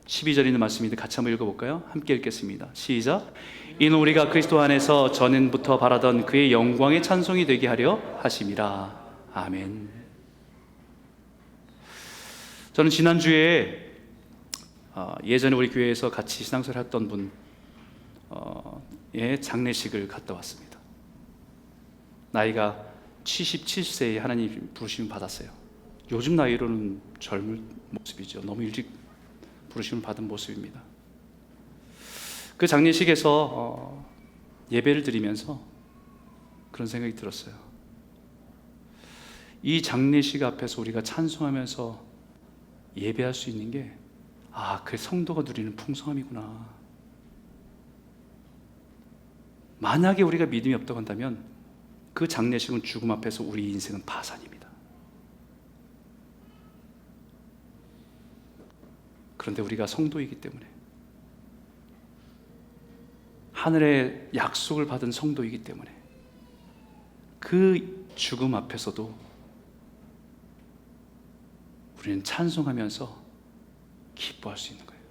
Speaker 1: 12절에 있는 말씀인데 같이 한번 읽어볼까요? 함께 읽겠습니다. 시작. 이는 우리가 그리스도 안에서 전부터 바라던 그의 영광의 찬송이 되게 하려 하심이라. 아멘. 저는 지난주에 예전에 우리 교회에서 같이 신앙생활 했던 분의 장례식을 갔다 왔습니다. 나이가 77세에 하나님 부르심을 받았어요. 요즘 나이로는 젊은 모습이죠. 너무 일찍 부르심을 받은 모습입니다. 그 장례식에서 예배를 드리면서 그런 생각이 들었어요. 이 장례식 앞에서 우리가 찬송하면서 예배할 수 있는 게, 그 성도가 누리는 풍성함이구나. 만약에 우리가 믿음이 없다고 한다면 그 장례식은 죽음 앞에서 우리 인생은 파산입니다. 그런데 우리가 성도이기 때문에, 하늘의 약속을 받은 성도이기 때문에 그 죽음 앞에서도 우리는 찬송하면서 기뻐할 수 있는 거예요.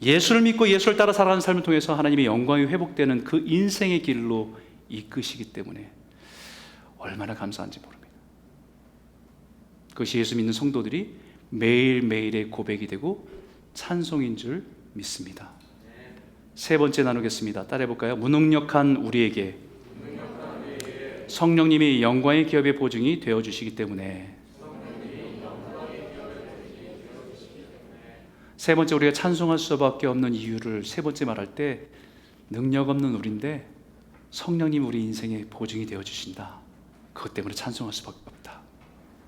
Speaker 1: 예수를 믿고 예수를 따라 살아가는 삶을 통해서 하나님의 영광이 회복되는 그 인생의 길로 이끄시기 때문에 얼마나 감사한지 모릅니다. 그것이 예수 믿는 성도들이 매일매일의 고백이 되고 찬송인 줄 믿습니다. 세 번째 나누겠습니다. 따라해볼까요? 무능력한 우리에게 성령님이 영광의 기업의 보증이 되어주시기 때문에. 세 번째, 우리가 찬송할 수밖에 없는 이유를 세 번째 말할 때, 능력 없는 우리인데 성령님 우리 인생의 보증이 되어주신다. 그것 때문에 찬송할 수밖에 없다.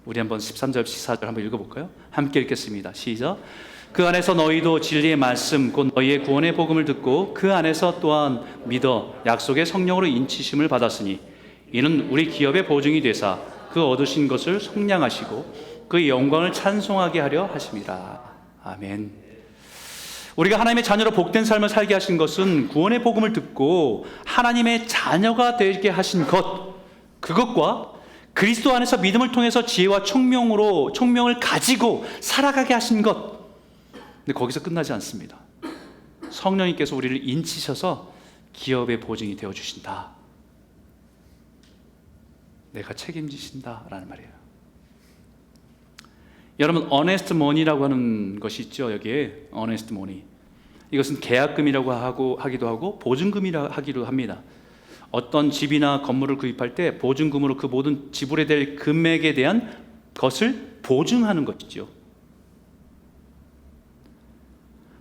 Speaker 1: 우리 한번 13절 14절 한번 읽어볼까요? 함께 읽겠습니다. 시작. 그 안에서 너희도 진리의 말씀 곧 너희의 구원의 복음을 듣고 그 안에서 또한 믿어 약속의 성령으로 인치심을 받았으니 이는 우리 기업의 보증이 되사 그 얻으신 것을 속량하시고 그의 영광을 찬송하게 하려 하심이라. 아멘. 우리가 하나님의 자녀로 복된 삶을 살게 하신 것은 구원의 복음을 듣고 하나님의 자녀가 되게 하신 것, 그것과 그리스도 안에서 믿음을 통해서 지혜와 총명을 가지고 살아가게 하신 것. 근데 거기서 끝나지 않습니다. 성령님께서 우리를 인치셔서 기업의 보증이 되어주신다. 내가 책임지신다 라는 말이에요. 여러분, earnest money라고 하는 것이 있죠. 여기에 earnest money, 이것은 계약금이라고 하기도 하고 보증금이라고 하기도 합니다. 어떤 집이나 건물을 구입할 때 보증금으로 그 모든 지불해야 될 금액에 대한 것을 보증하는 것이죠.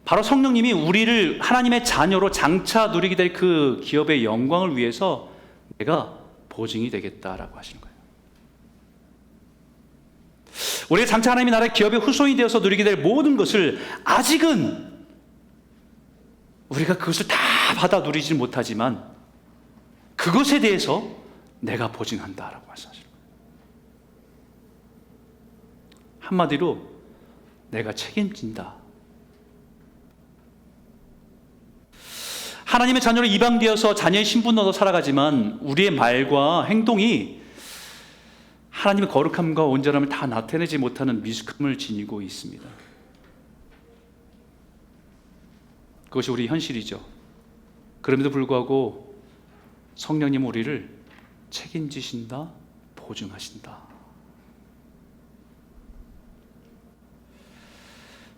Speaker 1: 바로 성령님이 우리를 하나님의 자녀로 장차 누리게 될 그 기업의 영광을 위해서 내가 보증이 되겠다라고 하시는 거예요. 우리가 장차 하나님의 나라의 기업의 후손이 되어서 누리게 될 모든 것을 아직은 우리가 그것을 다 받아 누리지 못하지만 그것에 대해서 내가 보증한다라고 말씀하시는 거예요. 한마디로 내가 책임진다. 하나님의 자녀로 입양되어서 자녀의 신분 얻어 살아가지만 우리의 말과 행동이 하나님의 거룩함과 온전함을 다 나타내지 못하는 미숙함을 지니고 있습니다. 그것이 우리 현실이죠. 그럼에도 불구하고 성령님은 우리를 책임지신다, 보증하신다.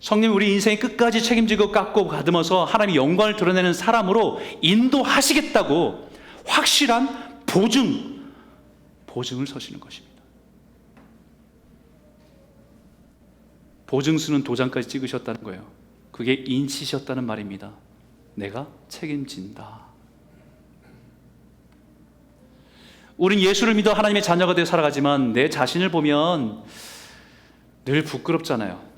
Speaker 1: 성령님 우리 인생의 끝까지 책임지고 깎고 가듬어서 하나님의 영광을 드러내는 사람으로 인도하시겠다고 확실한 보증을 서시는 것입니다. 보증서는 도장까지 찍으셨다는 거예요. 그게 인치셨다는 말입니다. 내가 책임진다. 우린 예수를 믿어 하나님의 자녀가 되어 살아가지만 내 자신을 보면 늘 부끄럽잖아요.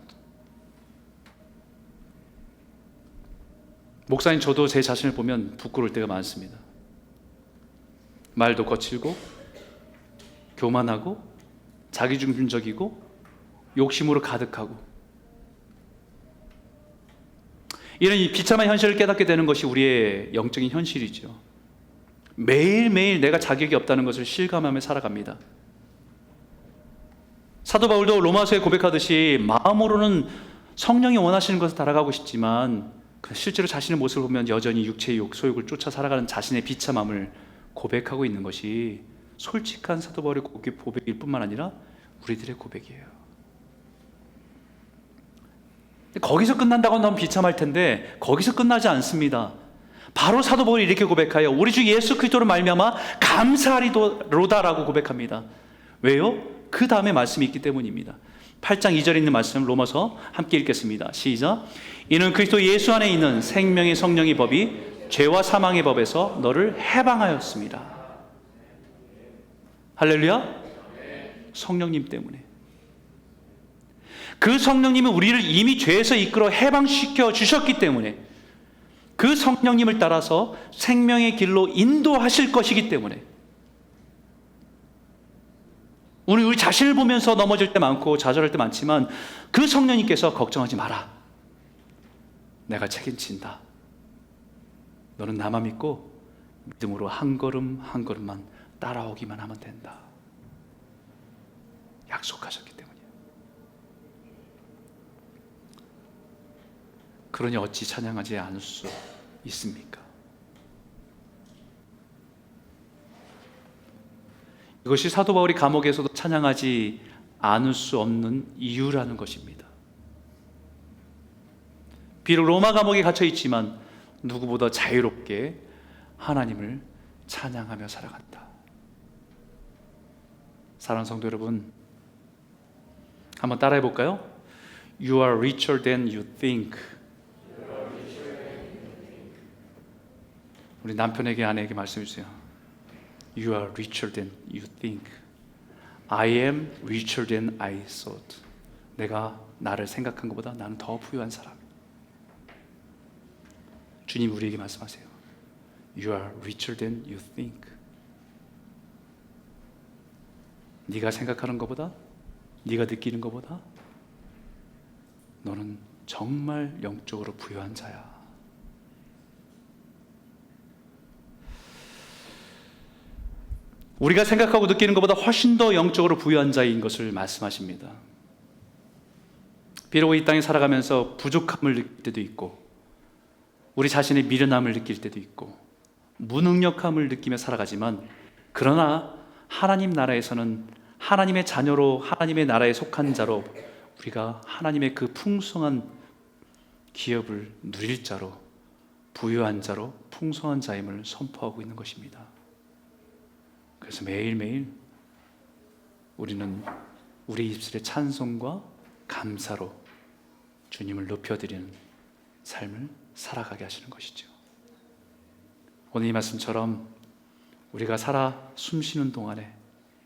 Speaker 1: 목사님, 저도 제 자신을 보면 부끄러울 때가 많습니다. 말도 거칠고 교만하고 자기중심적이고 욕심으로 가득하고, 이런 이 비참한 현실을 깨닫게 되는 것이 우리의 영적인 현실이죠. 매일매일 내가 자격이 없다는 것을 실감하며 살아갑니다. 사도 바울도 로마서에 고백하듯이 마음으로는 성령이 원하시는 것을 따라가고 싶지만 실제로 자신의 모습을 보면 여전히 육체의 소욕을 쫓아 살아가는 자신의 비참함을 고백하고 있는 것이 솔직한 사도 바울의 고백일 뿐만 아니라 우리들의 고백이에요. 거기서 끝난다고 너무 비참할 텐데 거기서 끝나지 않습니다. 바로 사도 바울이 이렇게 고백하여 우리 주 예수 그리스도로 말미암아 감사하리로다라고 고백합니다. 왜요? 그 다음에 말씀이 있기 때문입니다. 8장 2절에 있는 말씀 로마서 함께 읽겠습니다. 시작. 이는 그리스도 예수 안에 있는 생명의 성령의 법이 죄와 사망의 법에서 너를 해방하였습니다. 할렐루야. 성령님 때문에. 그 성령님은 우리를 이미 죄에서 이끌어 해방시켜 주셨기 때문에, 그 성령님을 따라서 생명의 길로 인도하실 것이기 때문에 우리 자신을 보면서 넘어질 때 많고 좌절할 때 많지만 그 성령님께서 걱정하지 마라. 내가 책임진다. 너는 나만 믿고 믿음으로 한 걸음 한 걸음만 따라오기만 하면 된다. 약속하셨기 때문이에요. 그러니 어찌 찬양하지 않을 수 있습니까? 이것이 사도 바울이 감옥에서도 찬양하지 않을 수 없는 이유라는 것입니다. 비록 로마 감옥에 갇혀 있지만 누구보다 자유롭게 하나님을 찬양하며 살아간다. 사랑하는 성도 여러분, 한번 따라해 볼까요? You are richer than you think. 우리 남편에게 아내에게 말씀해 주세요. You are richer than you think. I am richer than I thought. 내가 나를 생각한 것보다 나는 더 부유한 사람. 주님 우리에게 말씀하세요. You are richer than you think. 네가 생각하는 것보다, 네가 느끼는 것보다 너는 정말 영적으로 부유한 자야. 우리가 생각하고 느끼는 것보다 훨씬 더 영적으로 부유한 자인 것을 말씀하십니다. 비록 이 땅에 살아가면서 부족함을 느낄 때도 있고, 우리 자신의 미련함을 느낄 때도 있고, 무능력함을 느끼며 살아가지만, 그러나 하나님 나라에서는 하나님의 자녀로, 하나님의 나라에 속한 자로, 우리가 하나님의 그 풍성한 기업을 누릴 자로, 부유한 자로, 풍성한 자임을 선포하고 있는 것입니다. 그래서 매일매일 우리는 우리 입술의 찬송과 감사로 주님을 높여드리는 삶을 살아가게 하시는 것이죠. 오늘 이 말씀처럼 우리가 살아 숨쉬는 동안에,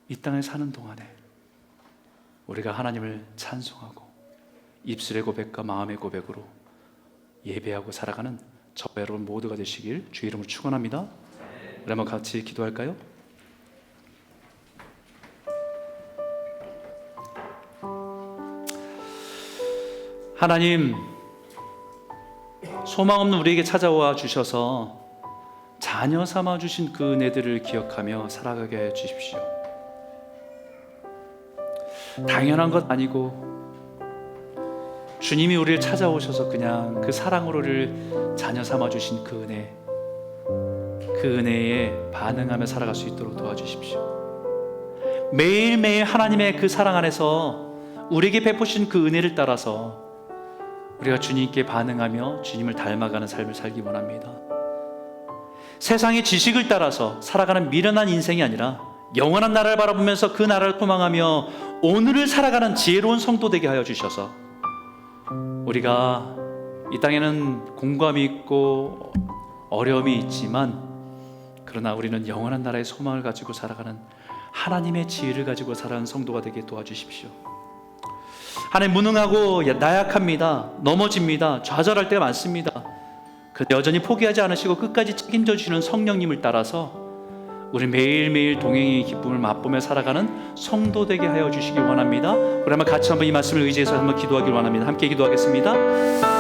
Speaker 1: 이 땅에 사는 동안에 우리가 하나님을 찬송하고 입술의 고백과 마음의 고백으로 예배하고 살아가는 저와 여러분 모두가 되시길 주의 이름으로 축원합니다. 우리 한번 같이 기도할까요? 하나님, 소망 없는 우리에게 찾아와 주셔서 자녀 삼아 주신 그 은혜들을 기억하며 살아가게 해 주십시오. 당연한 것 아니고 주님이 우리를 찾아오셔서 그냥 그 사랑으로 우리를 자녀 삼아 주신 그 은혜, 그 은혜에 반응하며 살아갈 수 있도록 도와주십시오. 매일매일 하나님의 그 사랑 안에서 우리에게 베푸신 그 은혜를 따라서 우리가 주님께 반응하며 주님을 닮아가는 삶을 살기 원합니다. 세상의 지식을 따라서 살아가는 미련한 인생이 아니라 영원한 나라를 바라보면서 그 나라를 소망하며 오늘을 살아가는 지혜로운 성도 되게 하여 주셔서 우리가 이 땅에는 공감이 있고 어려움이 있지만, 그러나 우리는 영원한 나라의 소망을 가지고 살아가는 하나님의 지혜를 가지고 살아가는 성도가 되게 도와주십시오. 하나님, 무능하고 나약합니다. 넘어집니다. 좌절할 때가 많습니다. 그런데 여전히 포기하지 않으시고 끝까지 책임져 주시는 성령님을 따라서 우리 매일매일 동행의 기쁨을 맛보며 살아가는 성도 되게 하여 주시기 원합니다. 우리 한번 같이 한번 이 말씀을 의지해서 한번 기도하길 원합니다. 함께 기도하겠습니다.